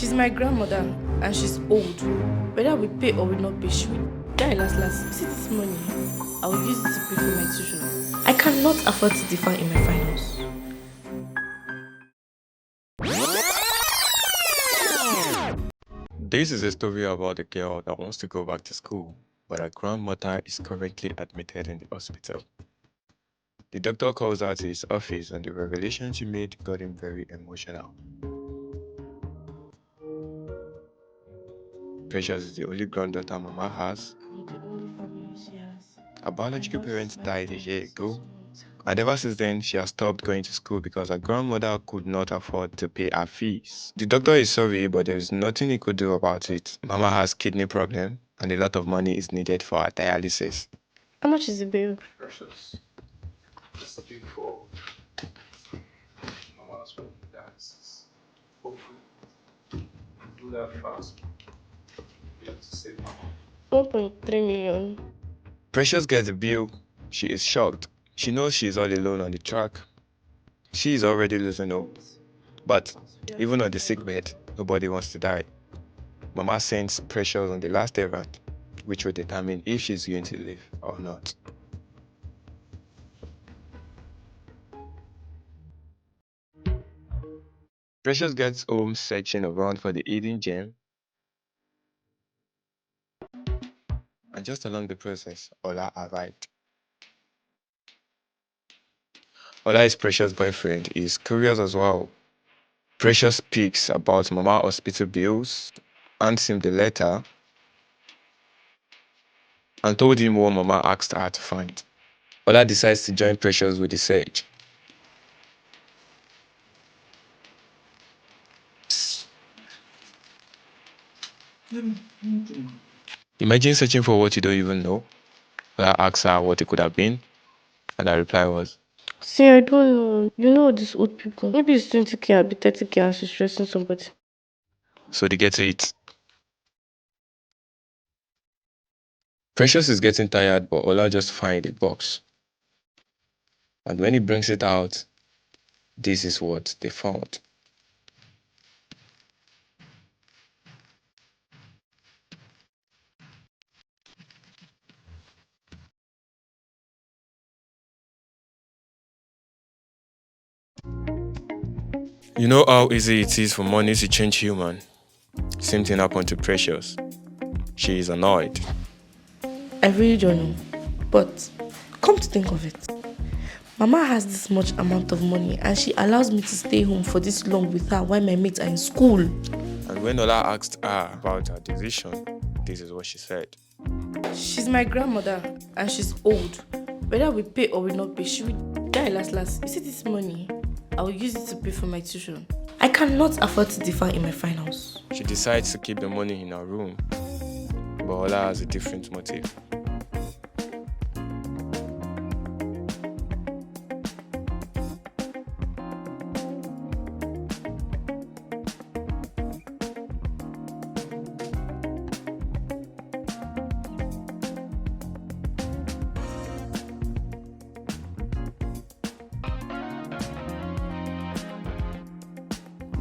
She's my grandmother and she's old. Whether we pay or we not pay, she will die last. See this money? I will use it to pay for my tuition. I cannot afford to differ in my finals. This is a story about a girl that wants to go back to school, but her grandmother is currently admitted in the hospital. The doctor calls her to his office and the revelation she made got him very emotional. Precious is the only granddaughter Mama has. I'm the only family she has. Her biological I parents lost my died a parents year 6 ago, months ago. and ever since then she has stopped going to school because her grandmother could not afford to pay her fees. The doctor is sorry, but there is nothing he could do about it. Mama has kidney problem and a lot of money is needed for her dialysis. How much is the bill? Precious. It's big for Mama's dialysis. Hopefully, do that fast. We have to save Mama. 1.3 million. Precious gets the bill. She is shocked. She knows she is all alone on the track. She is already losing hope. But even on the sick bed, nobody wants to die. Mama sends Precious on the last errand, which will determine if she's going to live or not. Precious gets home searching around for the hidden gem. And just along the process, Ola arrived. Ola is Precious' boyfriend. He's curious as well. Precious speaks about Mama hospital bills, hands him the letter, and told him what Mama asked her to find. Ola decides to join Precious with the search. Imagine searching for what you don't even know. Ola asks her what it could have been, and her reply was, See, I don't know. You know these old people. Maybe it's 20k or 30k and she's stressing somebody. so they get to it. Precious is getting tired, but Ola just finds the box. And when he brings it out, this is what they found. You know how easy it is for money to change human? Same thing happened to Precious. She is annoyed. I really don't know. But come to think of it, Mama has this much amount of money and she allows me to stay home for this long with her while my mates are in school. And when Ola asked her about her decision, this is what she said. She's my grandmother and she's old. Whether we pay or we not pay, she will die last. You see this money? I will use it to pay for my tuition. I cannot afford to differ in my finals. She decides to keep the money in her room, but Ola has a different motive.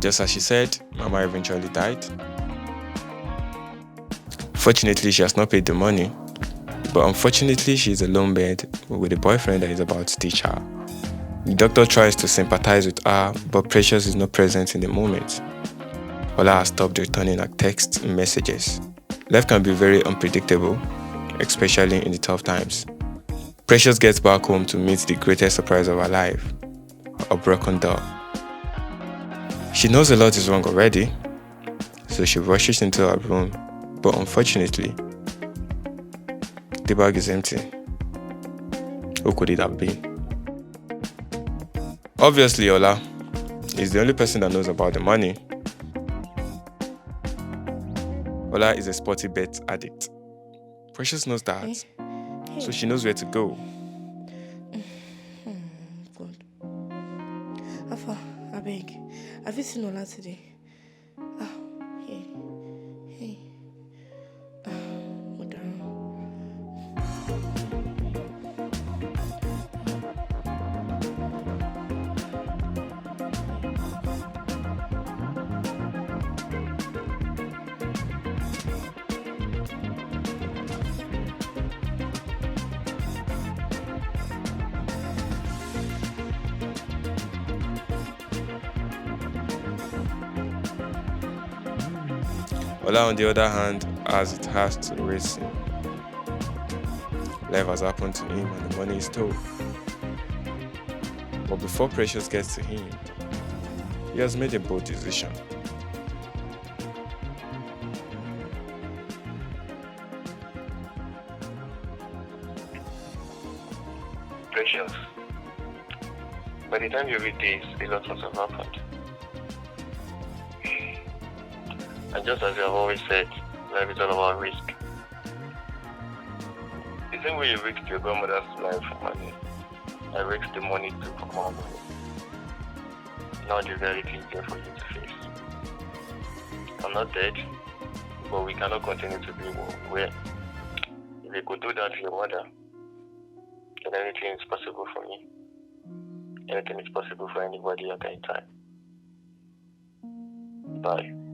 Just as she said, Mama eventually died. Fortunately, she has not paid the money, but unfortunately, she is alone bed with a boyfriend that is about to teach her. The doctor tries to sympathize with her, but Precious is not present in the moment. Ola has stopped returning her text messages. Life can be very unpredictable, especially in the tough times. Precious gets back home to meet the greatest surprise of her life, a broken door. She knows a lot is wrong already, so she rushes into her room, but unfortunately, the bag is empty. Who could it have been? Obviously, Ola is the only person that knows about the money. Ola is a sporty bet addict. Precious knows that, so she knows where to go. God. Afa, I beg. Have you seen Ola today? Hey. Madam. Ola, on the other hand, as it has to raise him. Life has happened to him and the money is told. But before Precious gets to him, he has made a bold decision. Precious, by the time you read this, a lot must have happened. And just as you have always said, life is all about risk. The same way you risked your grandmother's life for money, I risked the money too for more money. Now the reality is there for you to face. I'm not dead, but we cannot continue to be where if you could do that to your mother, then anything is possible for me. Anything is possible for anybody at any time. Bye.